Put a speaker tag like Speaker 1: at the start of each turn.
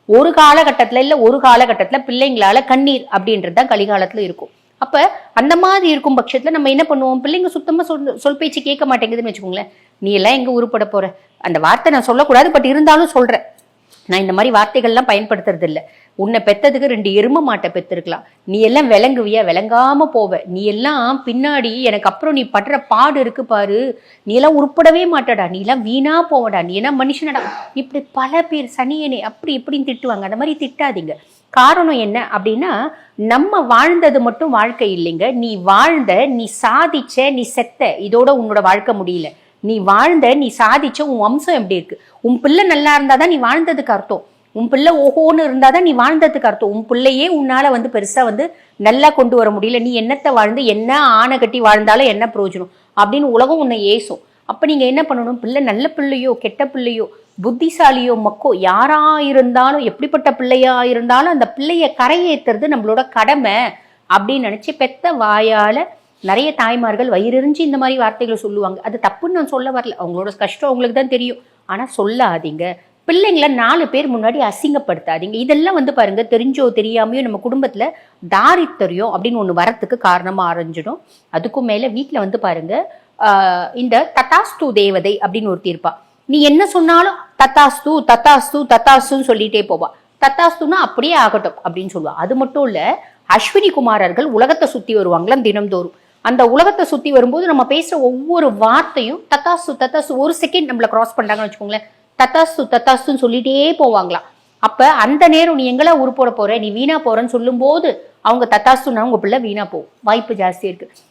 Speaker 1: ஒரு காலகட்டத்துல இல்ல ஒரு காலகட்டத்துல பிள்ளைங்களால கண்ணீர் அப்படின்றது தான் கலிகாலத்துல இருக்கும். அப்ப அந்த மாதிரி இருக்கும் பட்சத்துல நம்ம என்ன பண்ணுவோம், பிள்ளைங்க சுத்தமா சொல் பேச்சு கேட்க மாட்டேங்குதுன்னு வச்சுக்கோங்களேன். நீ எல்லாம் எங்க உருப்பட போற, அந்த வார்த்தை நான் சொல்லக்கூடாது, பட் இருந்தாலும் சொல்றேன். நான் இந்த மாதிரி வார்த்தைகள்லாம் பயன்படுத்துறது இல்லை. உன்னை பெத்ததுக்கு 2 எரும மாட்டை பெத்திருக்கலாம். நீ எல்லாம் விளங்குவியா, விளங்காம போவ. நீ எல்லாம் பின்னாடி எனக்கு அப்புறம் நீ படுற பாடு இருக்கு பாரு, நீ எல்லாம் உருப்படவே மாட்டடா, நீ எல்லாம் வீணா போவடா, நீ என்ன மனுஷனடா, இப்படி பல பேர் சனியனே அப்படி இப்படின்னு திட்டுவாங்க. அந்த மாதிரி திட்டாதீங்க. காரணம் என்ன அப்படின்னா, நம்ம வாழ்ந்தது மட்டும் வாழ்க்கை இல்லைங்க. நீ வாழ்ந்த, நீ சாதிச்ச, நீ செத்த, இதோட உன்னோட வாழ்க்கை முடியல. நீ வாழ்ந்த, நீ சாதிச்ச, உன் வம்சம் எப்படி இருக்கு. உன் பிள்ளை நல்லா இருந்தாதான் நீ வாழ்ந்ததுக்கு அர்த்தம். உன் பிள்ளை ஓஹோன்னு இருந்தாதான் நீ வாழ்ந்ததுக்கு அர்த்தம். உன் பிள்ளையே உன்னால பெருசா நல்லா கொண்டு வர முடியல. நீ என்னத்தை வாழ்ந்து என்ன ஆணை கட்டி வாழ்ந்தாலும் என்ன பிரயோஜனம் அப்படின்னு உலகம் உன்னை ஏசும். அப்ப நீங்க என்ன பண்ணணும், பிள்ளை நல்ல பிள்ளையோ கெட்ட பிள்ளையோ புத்திசாலியோ மக்கோ யாரா இருந்தாலும், எப்படிப்பட்ட பிள்ளையா இருந்தாலும் அந்த பிள்ளைய கரையேற்றுறது நம்மளோட கடமை அப்படின்னு நினைச்சு பெத்த வாயால நிறைய தாய்மார்கள் வயிறெறிஞ்சு இந்த மாதிரி வார்த்தைகளை சொல்லுவாங்க. அது தப்புன்னு நான் சொல்ல வரல, அவங்களோட கஷ்டம் அவங்களுக்கு தான் தெரியும். ஆனா சொல்லாதீங்க. பிள்ளைங்களை 4 பேர் முன்னாடி அசிங்கப்படுத்தாதீங்க. இதெல்லாம் பாருங்க, தெரிஞ்சோ தெரியாமையோ நம்ம குடும்பத்துல தாரித்தரியம் அப்படின்னு ஒண்ணு வரத்துக்கு காரணமா ஆரஞ்சிடும். அதுக்கும் மேல வீட்டுல பாருங்க, இந்த தத்தாஸ்து தேவதை அப்படின்னு ஒருத்தி இருப்பா. நீ என்ன சொன்னாலும் தத்தாஸ்து தத்தாஸ்து தத்தாஸ்துன்னு சொல்லிட்டே போவா. தத்தாஸ்துன்னா அப்படியே ஆகட்டும் அப்படின்னு சொல்லுவா. அது மட்டும் இல்ல, அஸ்வினி குமாரர்கள் உலகத்தை சுத்தி வருவாங்களாம் தினம்தோறும். அந்த உலகத்தை சுத்தி வரும்போது நம்ம பேசுற ஒவ்வொரு வார்த்தையும் தத்தாஸ்து தத்தாஸ்து, ஒரு செகண்ட் நம்மள கிராஸ் பண்றாங்கன்னு வச்சுக்கோங்களேன், தத்தாஸ்து தத்தாஸ்துன்னு சொல்லிட்டே போவாங்களாம். அப்ப அந்த நேரம் நீ எங்கெல்லாம் உருப்போட போற, நீ வீணா போறன்னு சொல்லும் போது அவங்க தத்தாஸ்துன்னா உங்க பிள்ளை வீணா போகும், வாய்ப்பு ஜாஸ்தி இருக்கு.